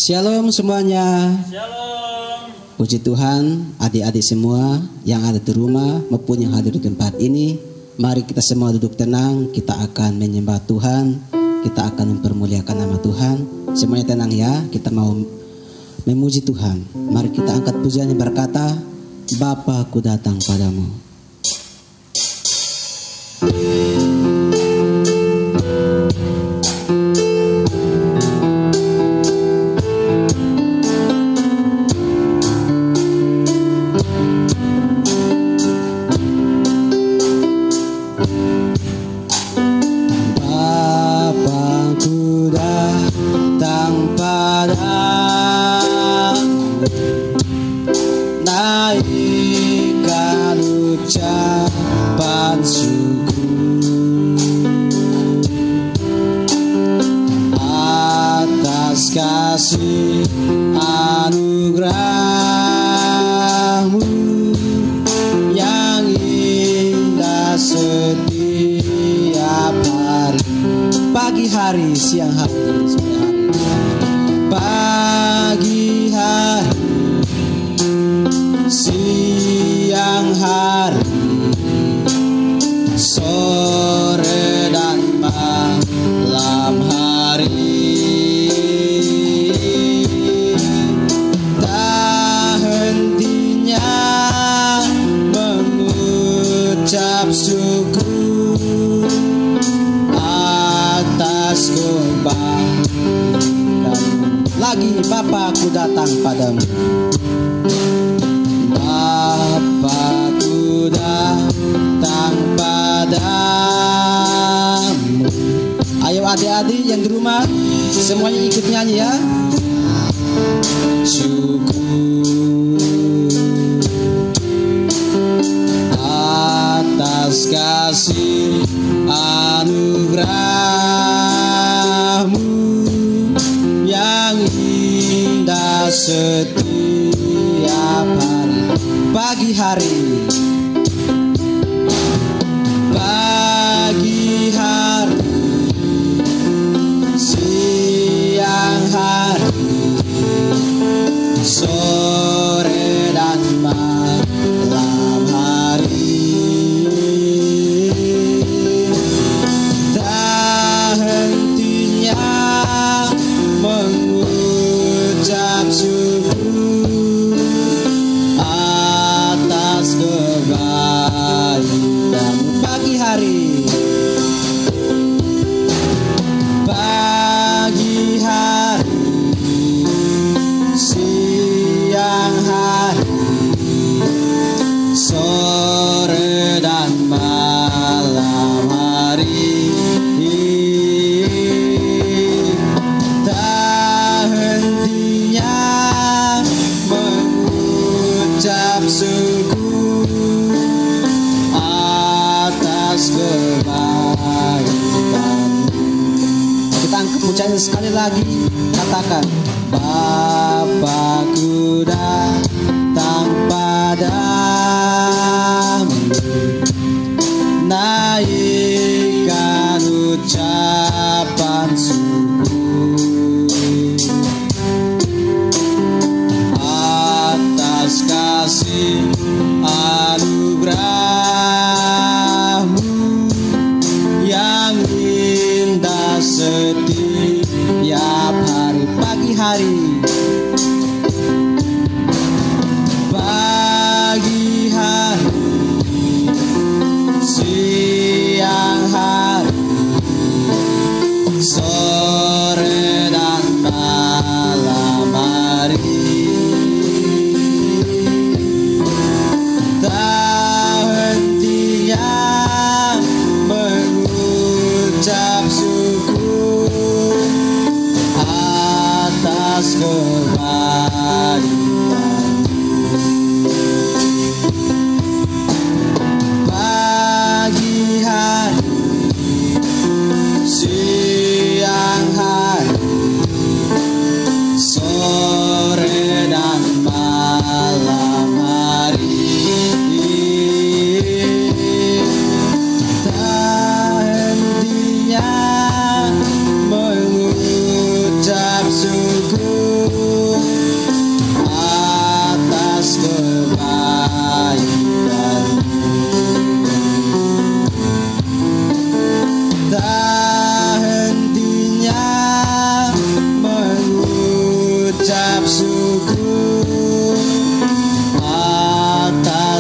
Shalom semuanya. Shalom. Puji Tuhan, adik-adik semua yang ada di rumah maupun yang hadir di tempat ini. Mari kita semua duduk tenang, kita akan menyembah Tuhan, kita akan mempermuliakan nama Tuhan. Semuanya tenang ya, kita mau memuji Tuhan. Mari kita angkat pujiannya berkata, Bapa, aku datang padamu. Naikkan ucapan syukur atas kasih anugerah-Mu yang indah setiap hari, pagi hari, siang hari, sore hari, pagi hari, siang hari, sore dan malam hari, tak hentinya mengucap syukur atas kebaikan. Lagi, Bapa, aku datang padamu. Bapakku datang padamu. Ayo adik-adik yang di rumah, semuanya ikut nyanyi ya. Syukur atas kasih anugerah-Mu yang indah setiap hari, pagi hari, pagi hari, siang hari, sore dan malam hari, tak hentinya mengucap syukur atas kebaikan. Pagi hari, pagi hari, siang hari, sore dan malam hari, tak hentinya mengucap syukur atas kebaikan. Kita angkat pujian sekali lagi, katakan, Bapakku datang padamu, naikkan ucapan syukur atas kasih anugerah-Mu yang indah setiap hari, pagi hari, pagi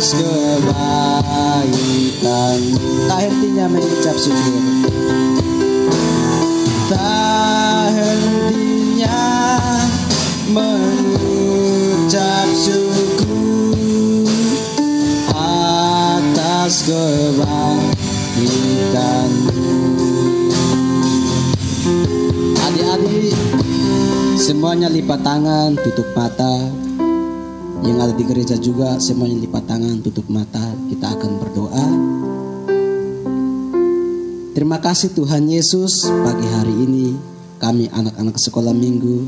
atas kebaikan-Mu. Tak hentinya mengucap syukur, tak hentinya mengucap syukur atas kebaikan-Mu. Adik-adik semuanya lipat tangan, tutup mata. Yang ada di gereja juga semuanya lipat tangan, tutup mata. Kita akan berdoa. Terima kasih Tuhan Yesus, pagi hari ini kami anak-anak sekolah minggu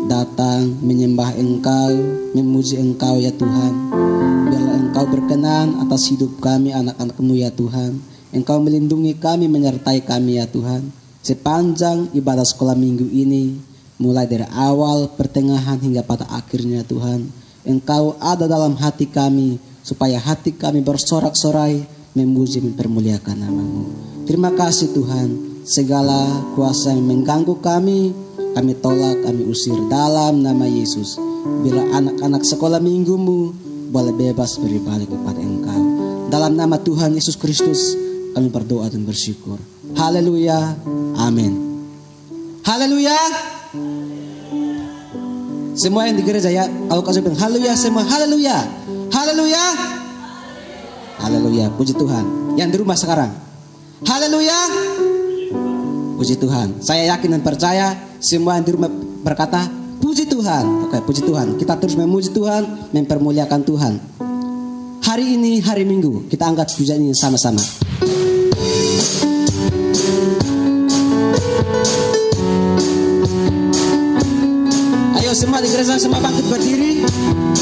datang menyembah Engkau, memuji Engkau ya Tuhan. Biarlah Engkau berkenan atas hidup kami anak-anak-Mu ya Tuhan. Engkau melindungi kami, menyertai kami ya Tuhan. Sepanjang ibadah sekolah minggu ini, mulai dari awal, pertengahan hingga pada akhirnya Tuhan, Engkau ada dalam hati kami, supaya hati kami bersorak-sorai memuji mempermuliakan nama-Mu. Terima kasih Tuhan, segala kuasa yang mengganggu kami tolak, kami usir dalam nama Yesus. Bila anak-anak sekolah minggu-Mu boleh bebas berbalik kepada Engkau. Dalam nama Tuhan Yesus Kristus kami berdoa dan bersyukur. Haleluya, amin. Haleluya. Semua yang di gereja ya, kalau kau bilang haleluya semua, haleluya, haleluya, haleluya, puji Tuhan. Yang di rumah sekarang, haleluya, puji Tuhan. Saya yakin dan percaya semua yang di rumah berkata puji Tuhan. Oke, puji Tuhan. Kita terus memuji Tuhan, mempermuliakan Tuhan. Hari ini hari Minggu, kita angkat pujian ini sama-sama. Semua di gereja, semua bangkit berdiri.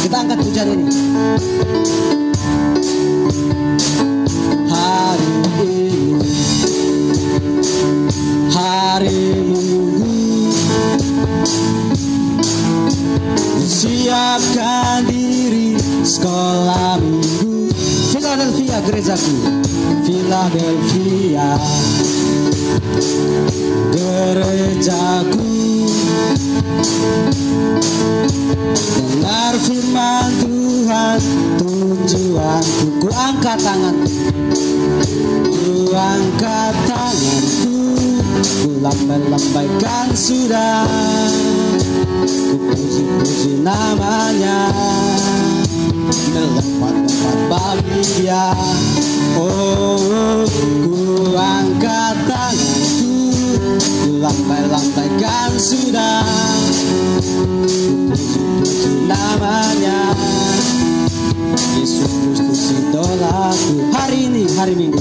Kita angkat pujian ini. Hari ini, hari Minggu, siapkan diri sekolah minggu. Philadelphia gerejaku, Philadelphia gerejaku. Dengar firman Tuhan, tujuanku. Ku angkat tanganku, ku angkat tanganku, ku lambai-lambaikan sudah, ku puji-puji namanya, melompat-lompat bagi Dia. Oh, ku angkat tanganku, ku lambai-lambaikan sudah, puji-puji namanya, Yesus Kristus idolaku. Hari ini hari Minggu,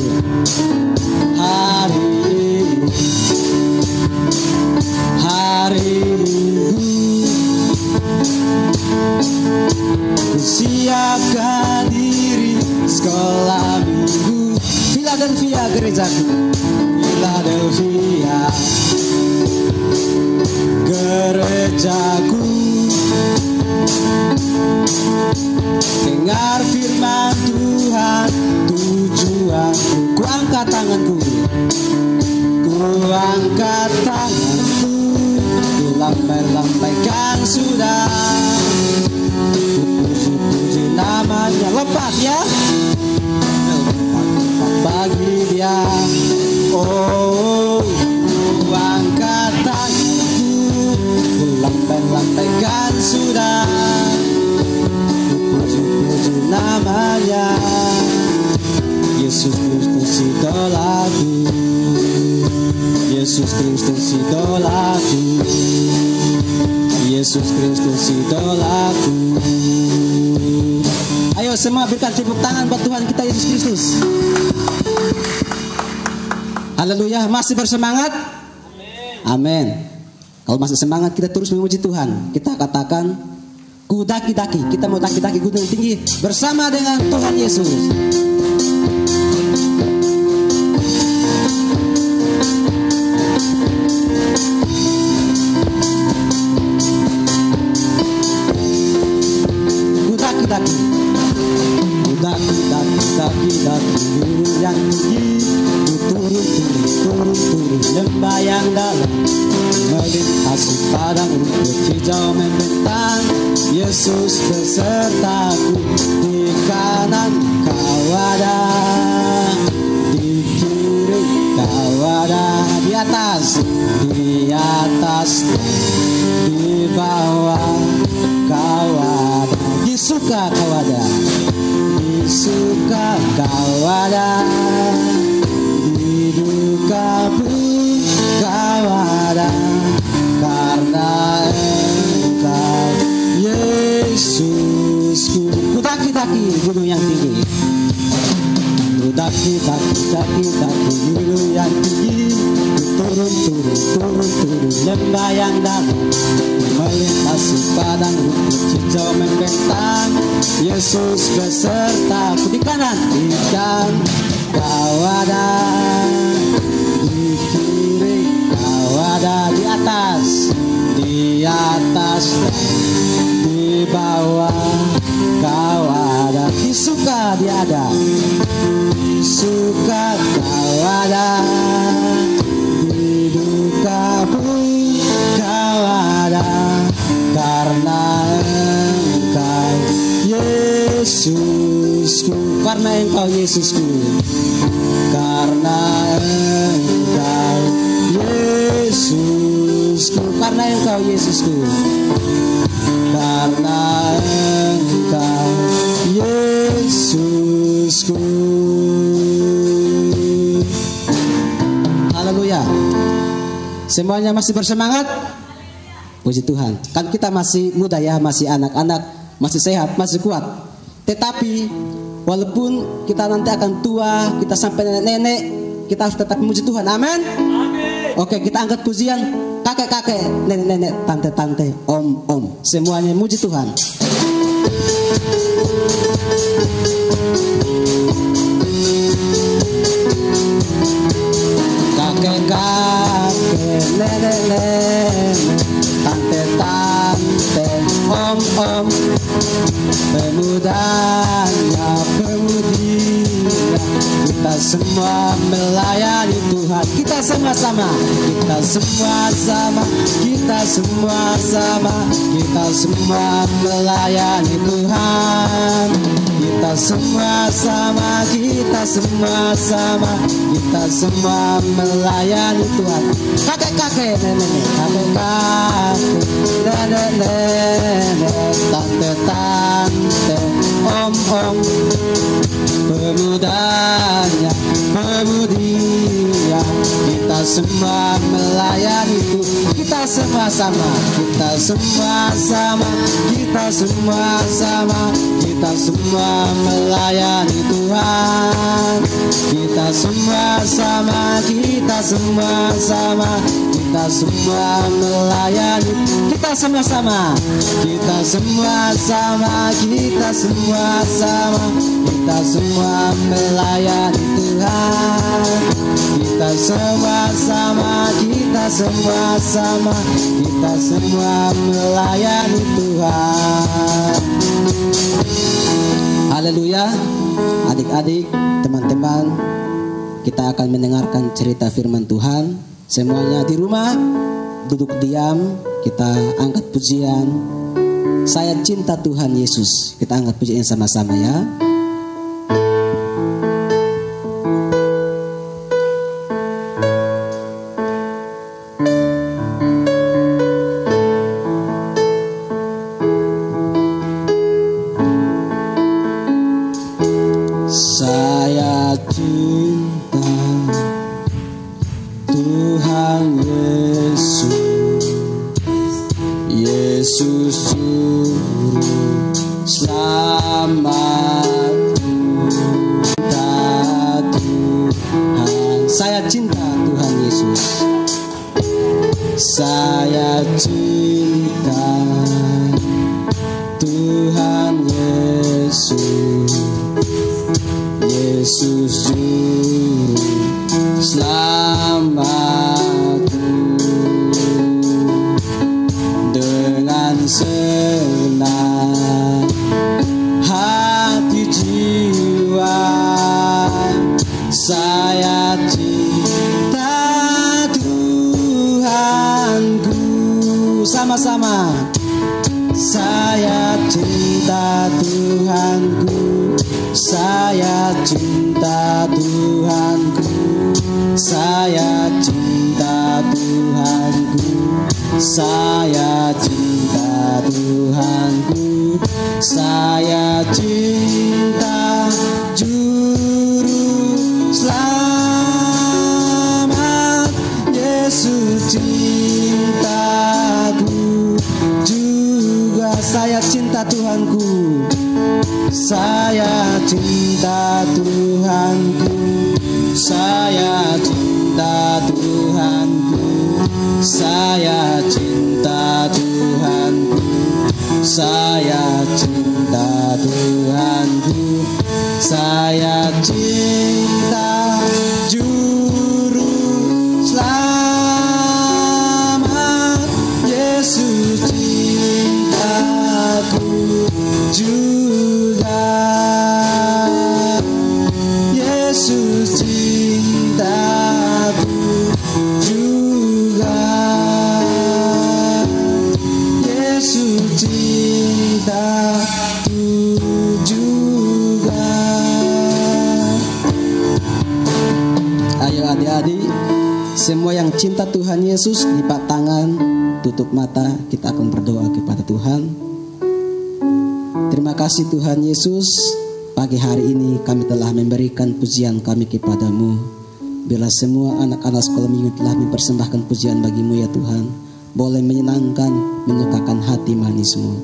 hari ini hari Minggu, ku siapkan diri sekolah minggu. Philadelphia gerejaku, Philadelphia gerejaku. Dengar firman Tuhan, tujuanku. Ku angkat tanganku, ku angkat tanganku, ku lambai-lambaikan sudah, ku puji-puji namanya. Lepas ya, lepas bagi Dia. Oh, ku angkat tanganku, ku lambai-lambaikan sudah, puji-puji namanya, Yesus Kristus idolaku, Yesus Kristus idolaku, Yesus Kristus idolaku. Ayo semua berikan tepuk tangan buat Tuhan kita Yesus Kristus. Haleluya, masih bersemangat? Amin. Kalau masih semangat, kita terus memuji Tuhan. Kita katakan ku daki-daki, kita mau daki-daki gunung tinggi bersama dengan Tuhan Yesus. Ku daki-daki, ku daki-daki gunung yang tinggi, ku turun lembah yang dalam, melintasi padang rumput hijau membentang. Yesus besertaku di kanan atas di bawah kau ada, di suka kau ada, di suka kau ada, di duka pun kau ada, karena Engkau Yesusku. Ku daki-daki gunung yang tinggi, ku daki-daki gunung yang tinggi, turun lembah yang dalam, melintasi padang rumput hijau membentang. Yesus beserta ku di kanan, kau ada, di kiri kau ada, di atas dan di bawah kau ada, di suka dia ada, di suka kau ada, di duka pun kau ada, karena Engkau Yesusku, karena Engkau Yesusku, karena Engkau Yesusku, karena Engkau Yesusku, karena Engkau Yesusku. Haleluya. Semuanya masih bersemangat? Puji Tuhan. Kan kita masih muda ya, masih anak-anak, masih sehat, masih kuat. Tetapi walaupun kita nanti akan tua, kita sampai nenek-nenek, kita harus tetap memuji Tuhan. Amin. Oke, kita angkat pujian. Kakek-kakek, nenek-nenek, tante-tante, om-om, semuanya muji Tuhan. Kakek-kakek, nenek-nenek, tante-tante, om-om, pemudanya, pemudinya, kita semua melayani Tuhan. Kita sama-sama, kita semua sama, kita semua sama, kita semua melayani Tuhan. Kita semua sama, kita semua sama, kita semua melayani Tuhan. Kakek-kakek, nenek-nenek, kakek-kakek, nenek-nenek, tante-tante, om-om, pemudanya, pemudia, kita semua melayani Tuhan. Kita semua sama, kita semua sama, kita semua sama, kita semua melayani Tuhan. Kita semua sama, kita semua sama, kita semua melayani. Kita semua sama, kita semua sama, kita semua sama, kita semua melayani Tuhan. Kita semua sama, kita semua sama, kita semua melayani Tuhan. Haleluya. Adik-adik, teman-teman, kita akan mendengarkan cerita firman Tuhan. Semuanya di rumah duduk diam, kita angkat pujian. Saya cinta Tuhan Yesus. Kita angkat pujian sama-sama ya. Saya cinta Tuhan Yesus, Yesus juru selamat. Cinta Tuhan, saya cinta Tuhan Yesus. Saya cinta Tuhan Yesus, Yesus juru selamatku. Dengan senang hati jiwa saya cinta Tuhanku. Sama-sama. Saya cinta Tuhanku, saya cinta Tuhanku, saya cinta Tuhanku, Saya cinta Juru Selamat, Yesus cintaku juga. Saya cinta Tuhanku, saya cinta Tuhanku, saya cinta Tuhanku, saya cinta Tuhanku, saya cinta Tuhanku, saya cinta Juru Selamat, Yesus cintaku juga. Yesus cintaku juga. Yesus cintaku juga. Ayo adik-adik, semua yang cinta Tuhan Yesus, lipat tangan, tutup mata, kita akan berdoa kepada Tuhan. Terima kasih Tuhan Yesus, pagi hari ini kami telah memberikan pujian kami kepadamu. Bila semua anak-anak sekolah minggu telah mempersembahkan pujian bagimu ya Tuhan, boleh menyenangkan, menyukakan hati manismu.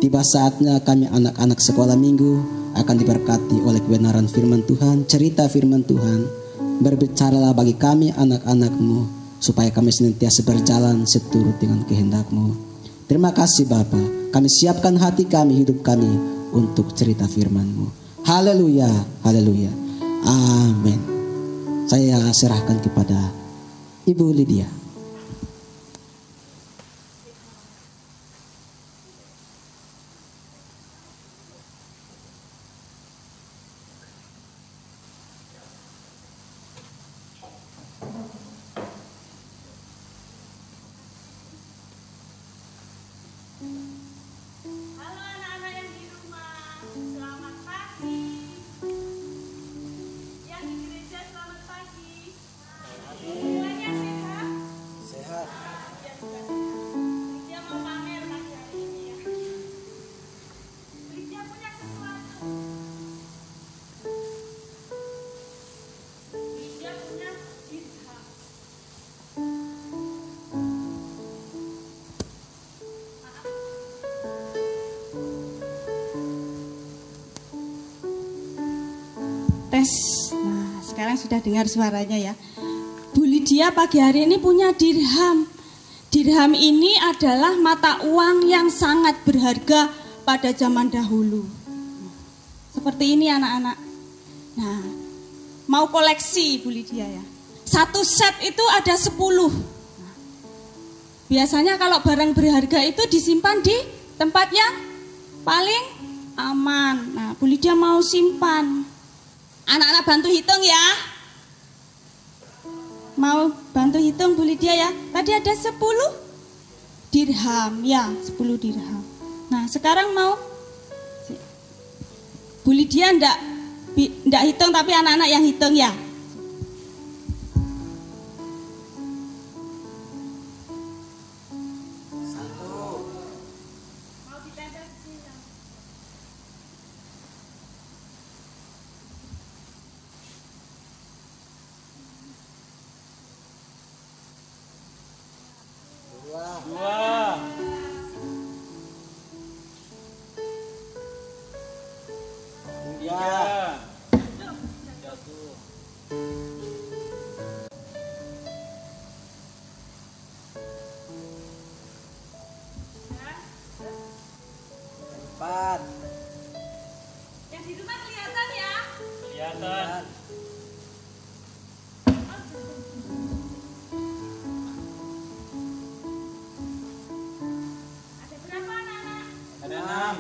Tiba saatnya kami anak-anak sekolah minggu akan diberkati oleh kebenaran firman Tuhan, cerita firman Tuhan. Berbicaralah bagi kami anak-anakmu, supaya kami senantiasa berjalan seturut dengan kehendak-Mu. Terima kasih Bapa, kami siapkan hati kami, hidup kami untuk cerita firman-Mu. Haleluya, haleluya, amin. Saya serahkan kepada Ibu Lydia. Tes. Nah, sekarang sudah dengar suaranya ya. Bu Lydia pagi hari ini punya dirham. Dirham ini adalah mata uang yang sangat berharga pada zaman dahulu. Seperti ini anak-anak. Nah, mau koleksi Bu Lydia ya. Satu set itu ada 10. Nah, biasanya kalau barang berharga itu disimpan di tempat yang paling aman. Nah, Bu Lydia mau simpan. Anak-anak bantu hitung ya. Mau bantu hitung Bu Lydia ya. Tadi ada 10 dirham ya, 10 dirham. Nah, sekarang mau Bu Lydia ndak hitung tapi anak-anak yang hitung ya. Dua. Tiga. Satu. Empat. Yang di rumah kelihatan ya? Kelihatan. Ada 6.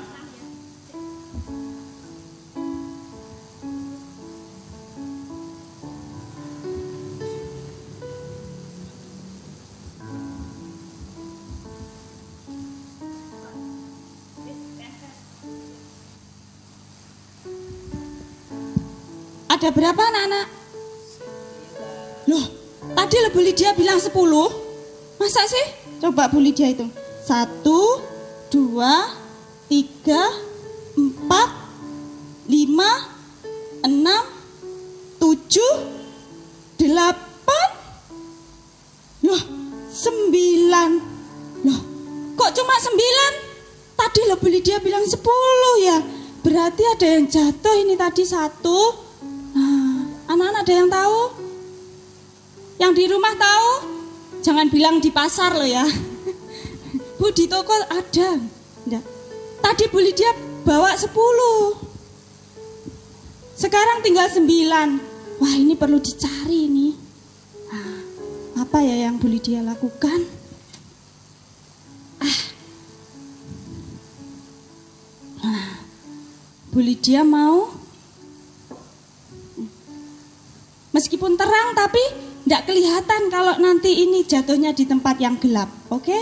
Ada berapa anak-anak? Loh, tadi Bu Lydia bilang 10. Masa sih? Coba Bu Lydia hitung. 1, 2, 3, 5, 6, 7, 8, loh 9. Loh kok cuma 9? Tadi loh Bu Lydia bilang 10 ya. Berarti ada yang jatuh ini tadi 1. Nah, anak-anak ada yang tahu? Yang di rumah tahu? Jangan bilang di pasar loh ya. Bu di toko ada. Enggak. Tadi Bu Lydia bawa 10. Sekarang tinggal 9. Wah ini perlu dicari nih. Nah, apa ya yang Bu Lydia lakukan? Bu Lydia mau meskipun terang tapi tidak kelihatan kalau nanti ini jatuhnya di tempat yang gelap. Oke?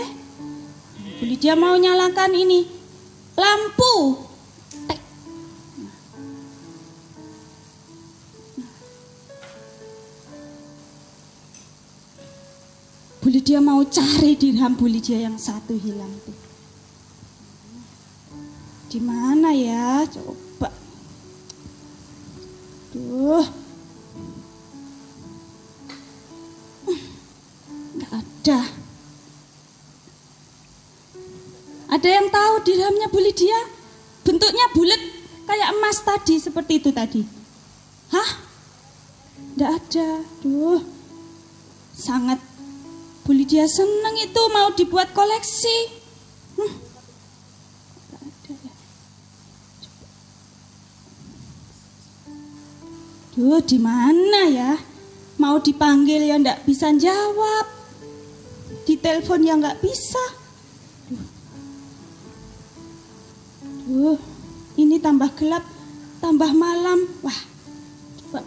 Bu Lydia mau nyalakan ini lampu. Bu Lydia mau cari dirham Bu Lydia yang 1 hilang tuh. Di mana ya? Coba. Duh. Enggak ada. Ada yang tahu dirhamnya Bu Lydia? Bentuknya bulat kayak emas tadi, seperti itu tadi. Hah? Enggak ada. Duh. Sangat Bu Lydia senang itu mau dibuat koleksi. Duh, di mana ya? Mau dipanggil ya ndak bisa jawab. Ditelepon ya nggak bisa. Duh, ini tambah gelap, tambah malam. Wah, coba.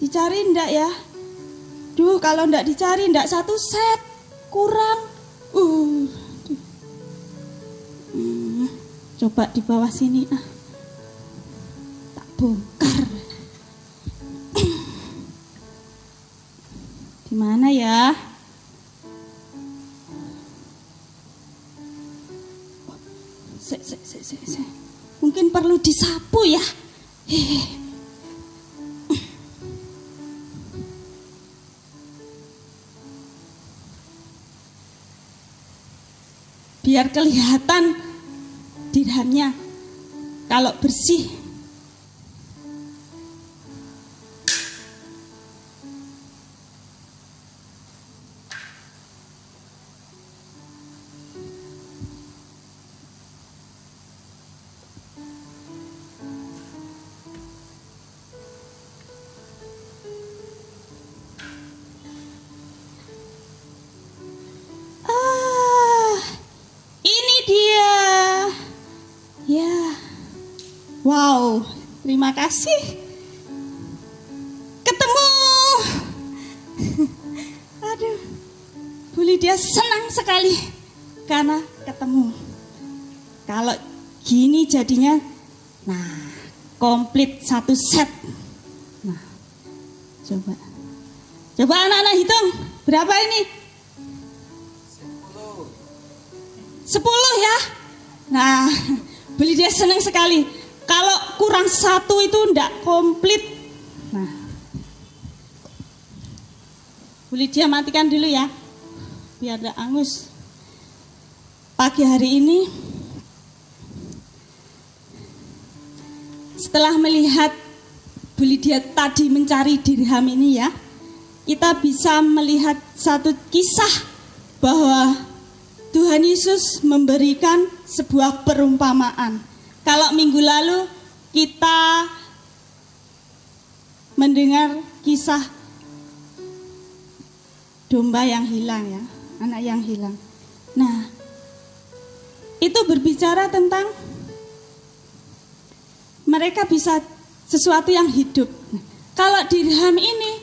Dicari ndak ya? Duh, kalau ndak dicari ndak 1 set, kurang. Coba di bawah sini tak bongkar. Di mana ya? Mungkin perlu disapu ya. Biar kelihatan dirhamnya kalau bersih. Ini dia. Ya, wow, terima kasih. Ketemu. Aduh, Bu Lydia senang sekali karena ketemu. Kalau gini jadinya, nah, komplit 1 set. Nah, coba anak-anak hitung, berapa ini? 10 ya. Nah, Bu Lydia senang sekali. Kalau kurang 1 itu enggak komplit. Nah, Bu Lydia matikan dulu ya, biar enggak angus. Pagi hari ini, setelah melihat Bu Lydia tadi mencari dirham ini ya, kita bisa melihat satu kisah bahwa Tuhan Yesus memberikan sebuah perumpamaan. Kalau minggu lalu kita mendengar kisah domba yang hilang ya, anak yang hilang. Nah, itu berbicara tentang mereka bisa sesuatu yang hidup. Kalau dirham ini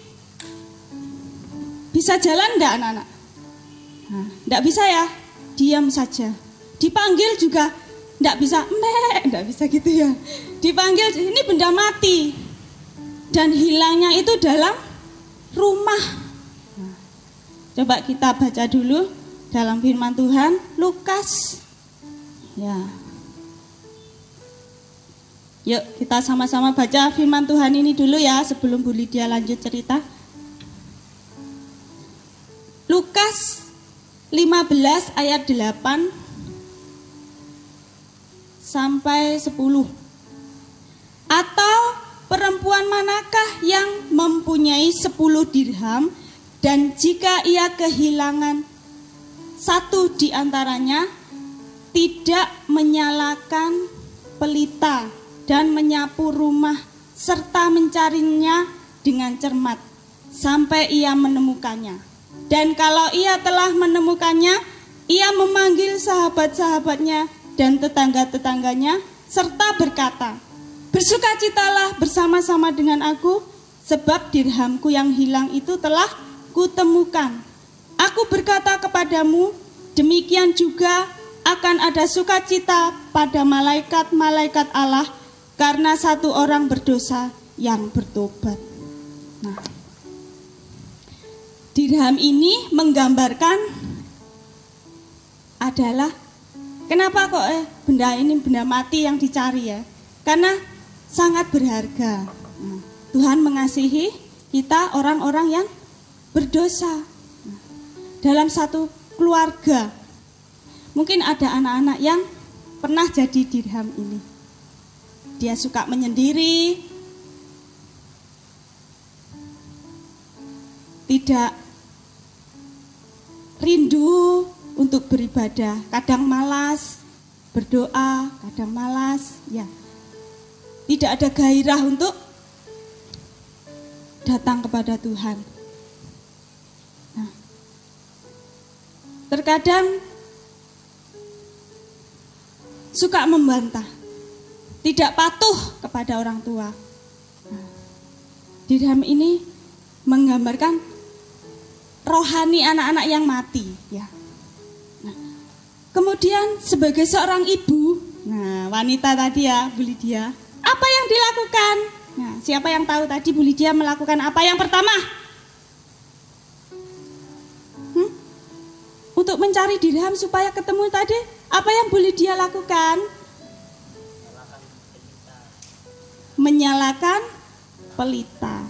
bisa jalan enggak anak-anak? Nah, enggak bisa ya. Diam saja. Dipanggil juga enggak bisa, enggak bisa gitu ya. Dipanggil, ini benda mati. Dan hilangnya itu dalam rumah. Nah, coba kita baca dulu dalam firman Tuhan Lukas. Ya. Yuk kita sama-sama baca firman Tuhan ini dulu ya sebelum Bu Lydia lanjut cerita. Lukas 15 ayat 8 sampai 10. Atau perempuan manakah yang mempunyai 10 dirham dan jika ia kehilangan satu di antaranya, tidak menyalakan pelita dan menyapu rumah serta mencarinya dengan cermat sampai ia menemukannya. Dan kalau ia telah menemukannya, ia memanggil sahabat-sahabatnya dan tetangga-tetangganya serta berkata, bersukacitalah bersama-sama dengan aku, sebab dirhamku yang hilang itu telah kutemukan. Aku berkata kepadamu, demikian juga akan ada sukacita pada malaikat-malaikat Allah karena satu orang berdosa yang bertobat. Nah, dirham ini menggambarkan adalah kenapa kok benda ini benda mati yang dicari ya? Karena sangat berharga. Nah, Tuhan mengasihi kita orang-orang yang berdosa. Nah, dalam satu keluarga mungkin ada anak-anak yang pernah jadi dirham ini. Dia suka menyendiri, tidak rindu untuk beribadah, kadang malas berdoa, kadang malas, ya. Tidak ada gairah untuk datang kepada Tuhan. Nah, terkadang suka membantah, tidak patuh kepada orang tua. Nah, dirham ini menggambarkan rohani anak-anak yang mati, ya. Nah, kemudian sebagai seorang ibu, nah wanita tadi ya Bu Lydia, apa yang dilakukan? Nah, siapa yang tahu tadi Bu Lydia melakukan apa yang pertama? Untuk mencari dirham supaya ketemu tadi, apa yang Bu Lydia lakukan? Menyalakan pelita.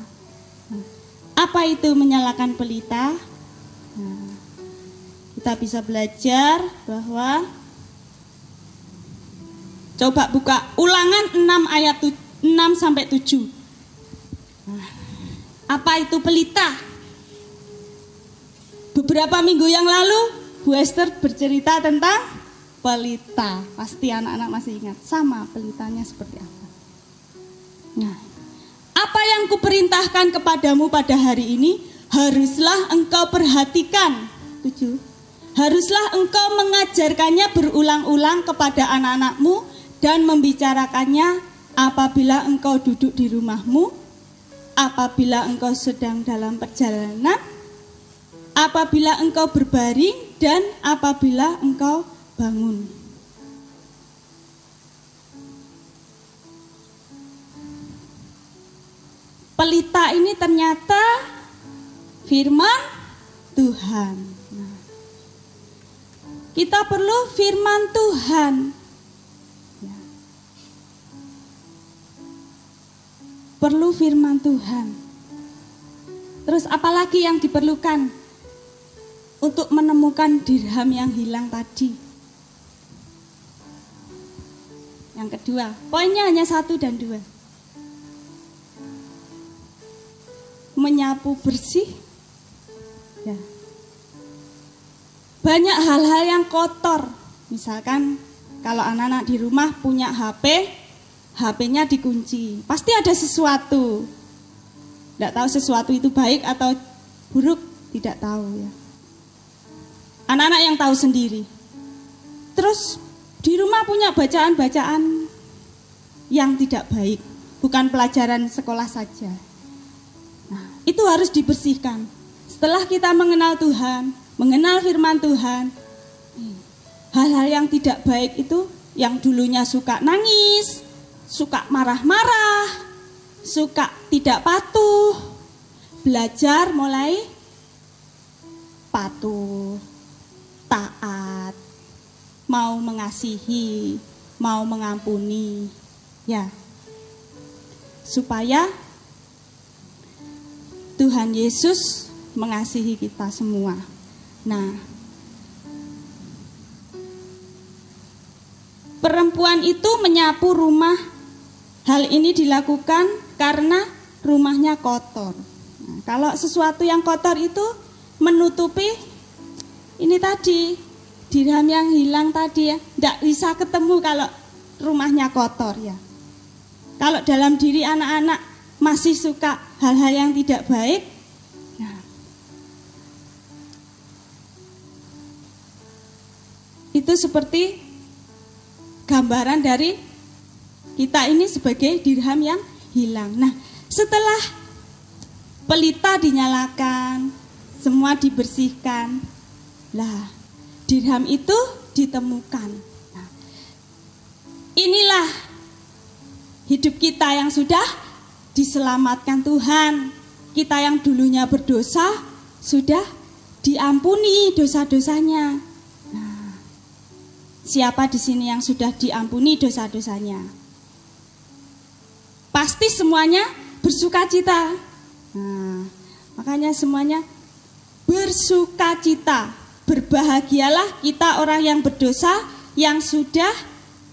Apa itu menyalakan pelita? Nah, kita bisa belajar bahwa coba buka Ulangan 6 ayat 6 sampai 7. Nah, apa itu pelita? Beberapa minggu yang lalu Bu Esther bercerita tentang pelita. Pasti anak-anak masih ingat sama pelitanya seperti apa. Nah, apa yang kuperintahkan kepadamu pada hari ini, haruslah engkau perhatikan. 7. Haruslah engkau mengajarkannya berulang-ulang kepada anak-anakmu dan membicarakannya apabila engkau duduk di rumahmu, apabila engkau sedang dalam perjalanan, apabila engkau berbaring, dan apabila engkau bangun. Pelita ini ternyata firman Tuhan. Nah, kita perlu firman Tuhan. Ya. Perlu firman Tuhan. Terus apalagi yang diperlukan untuk menemukan dirham yang hilang tadi? Yang kedua, poinnya hanya 1 dan 2. Menyapu bersih. Ya. Banyak hal-hal yang kotor. Misalkan kalau anak-anak di rumah punya HP, HP-nya dikunci. Pasti ada sesuatu. Tidak tahu sesuatu itu baik atau buruk, tidak tahu ya. Anak-anak yang tahu sendiri. Terus di rumah punya bacaan-bacaan yang tidak baik, bukan pelajaran sekolah saja. Nah, itu harus dibersihkan. Setelah kita mengenal Tuhan, mengenal firman Tuhan, hal-hal yang tidak baik itu, yang dulunya suka nangis, suka marah-marah, suka tidak patuh, belajar mulai patuh, mau mengasihi, mau mengampuni, ya. Supaya Tuhan Yesus mengasihi kita semua. Nah, perempuan itu menyapu rumah. Hal ini dilakukan karena rumahnya kotor. Nah, kalau sesuatu yang kotor itu menutupi ini tadi, dirham yang hilang tadi ya, tidak bisa ketemu kalau rumahnya kotor ya. Kalau dalam diri anak-anak masih suka hal-hal yang tidak baik, nah, itu seperti gambaran dari kita ini sebagai dirham yang hilang. Nah, setelah pelita dinyalakan, semua dibersihkan, lah dirham itu ditemukan. Nah, inilah hidup kita yang sudah diselamatkan Tuhan. Kita yang dulunya berdosa sudah diampuni dosa-dosanya. Nah, siapa di sini yang sudah diampuni dosa-dosanya? Pasti semuanya bersukacita. Nah, makanya semuanya bersukacita. Berbahagialah kita orang yang berdosa, yang sudah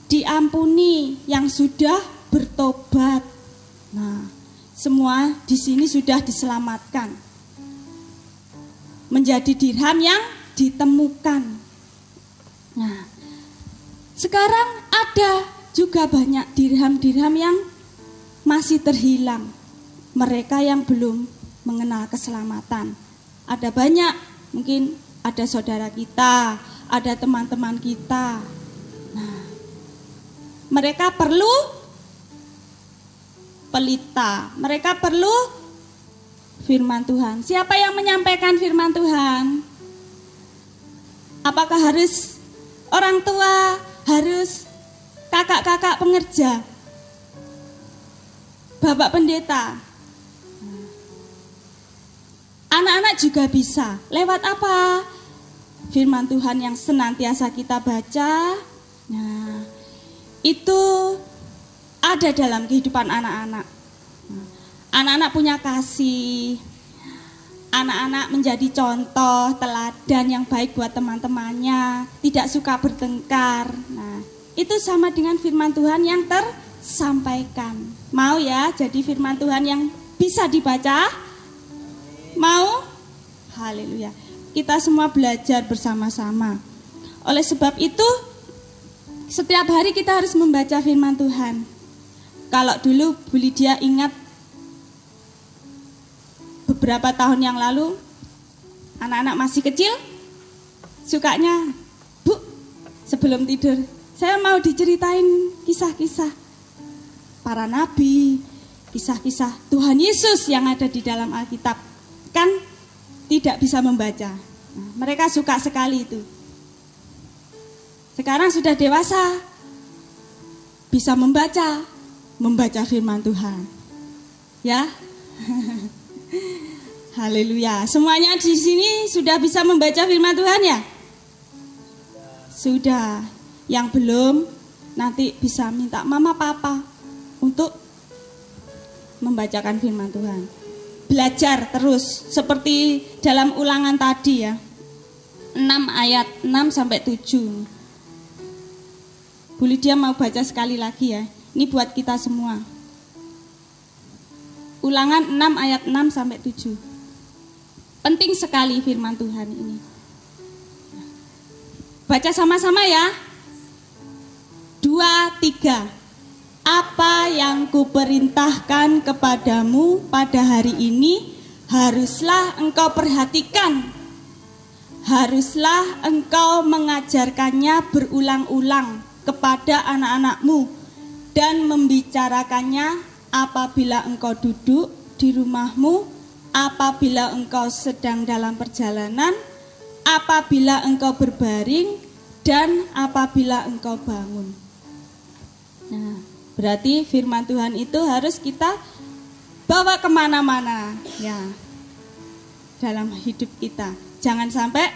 diampuni, yang sudah bertobat. Nah, semua di sini sudah diselamatkan. Menjadi dirham yang ditemukan. Nah, sekarang ada juga banyak dirham-dirham yang masih terhilang. Mereka yang belum mengenal keselamatan. Ada banyak, mungkin ada saudara kita, ada teman-teman kita. Nah, mereka perlu pelita, mereka perlu firman Tuhan. Siapa yang menyampaikan firman Tuhan? Apakah harus orang tua, harus kakak-kakak pengerja, bapak pendeta? Anak-anak juga bisa. Lewat apa? Firman Tuhan yang senantiasa kita baca. Nah, itu ada dalam kehidupan anak-anak. Anak-anak punya kasih. Anak-anak menjadi contoh, teladan yang baik buat teman-temannya. Tidak suka bertengkar. Nah, itu sama dengan firman Tuhan yang tersampaikan. Mau ya jadi firman Tuhan yang bisa dibaca? Mau? Haleluya. Kita semua belajar bersama-sama. Oleh sebab itu, setiap hari kita harus membaca firman Tuhan. Kalau dulu Bu Lydia ingat beberapa tahun yang lalu, anak-anak masih kecil, sukanya, Bu, sebelum tidur, saya mau diceritain kisah-kisah para nabi, kisah-kisah Tuhan Yesus yang ada di dalam Alkitab. Kan tidak bisa membaca. Nah, mereka suka sekali itu. Sekarang sudah dewasa, bisa membaca firman Tuhan. Ya. Haleluya. Semuanya di sini sudah bisa membaca firman Tuhan ya? Sudah. Yang belum nanti bisa minta mama papa untuk membacakan firman Tuhan. Belajar terus seperti dalam ulangan tadi ya. 6 ayat 6 sampai 7. Bu Lydia mau baca sekali lagi ya. Ini buat kita semua. Ulangan 6 ayat 6 sampai 7. Penting sekali firman Tuhan ini. Baca sama-sama ya. 2, 3. Apa yang kuperintahkan kepadamu pada hari ini haruslah engkau perhatikan. Haruslah engkau mengajarkannya berulang-ulang kepada anak-anakmu dan membicarakannya apabila engkau duduk di rumahmu, apabila engkau sedang dalam perjalanan, apabila engkau berbaring, dan apabila engkau bangun. Nah, berarti firman Tuhan itu harus kita bawa kemana-mana ya dalam hidup kita. Jangan sampai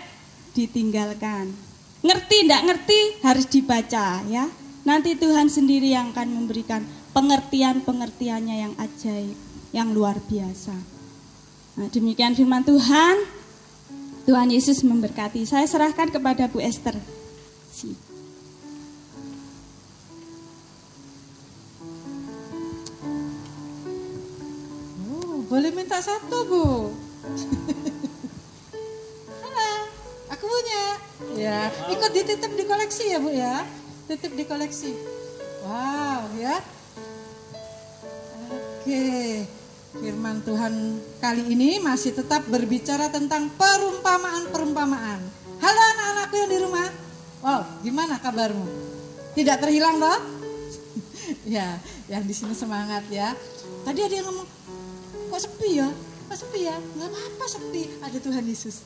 ditinggalkan. Ngerti tidak ngerti harus dibaca ya. Nanti Tuhan sendiri yang akan memberikan pengertiannya yang ajaib, yang luar biasa. Nah, demikian firman Tuhan. Tuhan Yesus memberkati. Saya serahkan kepada Bu Esther. Boleh minta satu, Bu? Aku punya. Ya, ikut dititip di koleksi ya, Bu ya. Titip di koleksi. Wow, ya. Oke. Firman Tuhan kali ini masih tetap berbicara tentang perumpamaan-perumpamaan. Halo anak-anakku yang di rumah. Wow, gimana kabarmu? Tidak terhilang toh? Ya, yang di sini semangat ya. Tadi ada yang ngomong, kok sepi ya? Kok sepi ya? Nggak apa-apa sepi, ada Tuhan Yesus.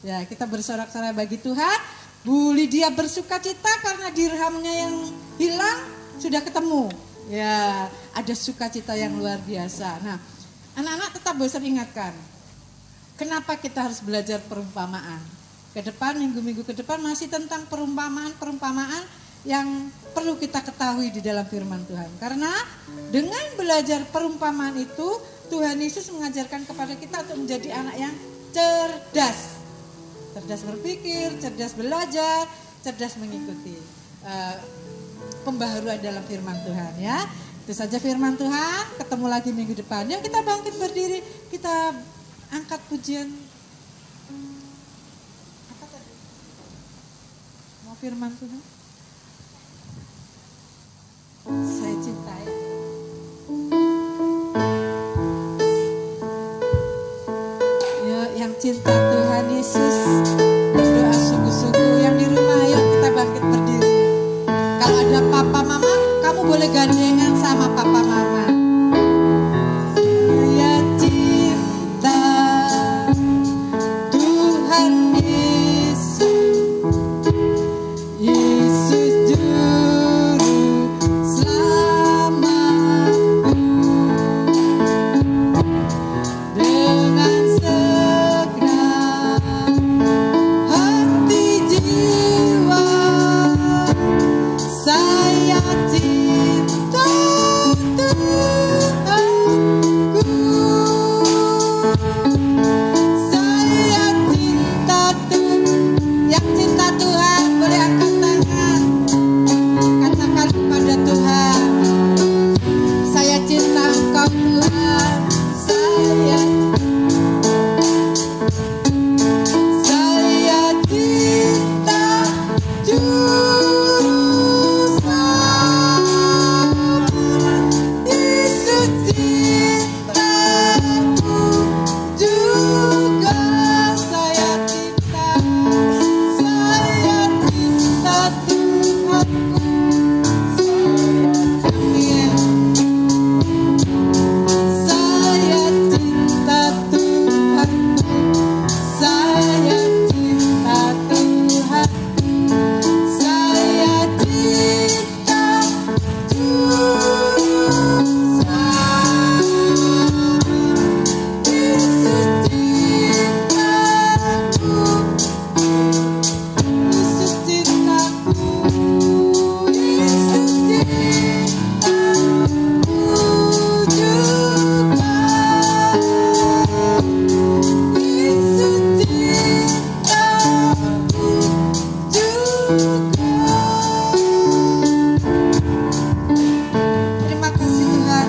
Ya, kita bersorak-sorai bagi Tuhan. Bu Lydia bersuka cita karena dirhamnya yang hilang sudah ketemu. Ya, ada sukacita yang luar biasa. Nah, anak-anak tetap bosan ingatkan. Kenapa kita harus belajar perumpamaan? Ke depan, minggu-minggu ke depan masih tentang perumpamaan-perumpamaan yang perlu kita ketahui di dalam firman Tuhan. Karena dengan belajar perumpamaan itu, Tuhan Yesus mengajarkan kepada kita untuk menjadi anak yang cerdas. Cerdas berpikir, cerdas belajar, cerdas mengikuti pembaharuan dalam firman Tuhan ya. Itu saja firman Tuhan, ketemu lagi minggu depan. Yuk kita bangkit berdiri, kita angkat pujian. Apa tadi? Mau firman Tuhan? Saya cintai. Yuk yang cinta Tuhan Yesus, berdoa sungguh-sungguh. Yang di rumah yuk kita bangkit berdiri. Kalau ada papa mama, kamu boleh gandengan sama papa mama. Ya cinta Tuhan Yesus, Yesus juru selamatku. Dengan segenap hati jiwa saya cinta Tuhanku. Saya cinta Tuhan. Yang cinta Tuhan boleh angkat tangan. Katakan kepada Tuhan, saya cinta Engkau Tuhan. Saya cinta Juru Selamat. Yesus cintaku juga. Saya cinta Tuhanku. Amin. Saya cinta Tuhanku. Saya cinta Tuhanku. Saya cinta Juru Selamat. Yesus cintaku. Yesus cintaku. Yesus cintaku juga. Yesus cintaku juga. Terima kasih Tuhan,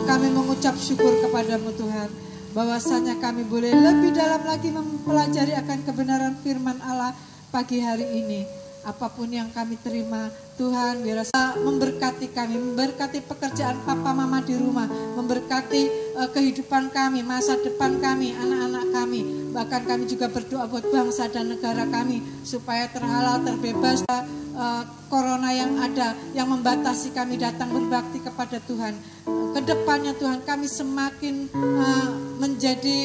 kami mengucap syukur kepadamu Tuhan, bahwasanya kami boleh lebih dalam lagi mempelajari akan kebenaran firman Allah pagi hari ini. Apapun yang kami terima, Tuhan biarlah memberkati kami, memberkati pekerjaan papa mama di rumah, memberkati kehidupan kami, masa depan kami, anak-anak kami. Bahkan kami juga berdoa buat bangsa dan negara kami supaya terhalal, terbebas corona yang ada, yang membatasi kami datang berbakti kepada Tuhan. Kedepannya Tuhan kami semakin menjadi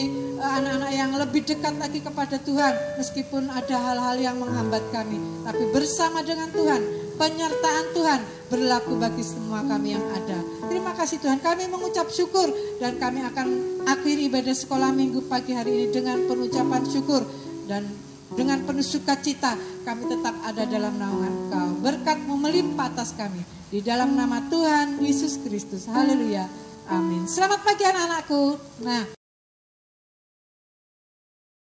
anak-anak yang lebih dekat lagi kepada Tuhan, meskipun ada hal-hal yang menghambat kami, tapi bersama dengan Tuhan, penyertaan Tuhan berlaku bagi semua kami yang ada. Terima kasih Tuhan, kami mengucap syukur dan kami akan akhiri ibadah sekolah minggu pagi hari ini dengan pengucapan syukur. Dan Dengan penuh sukacita kami tetap ada dalam naungan Engkau. Berkat-Mu melimpah atas kami. Di dalam nama Tuhan Yesus Kristus. Haleluya. Amin. Selamat pagi anak-anakku. Nah.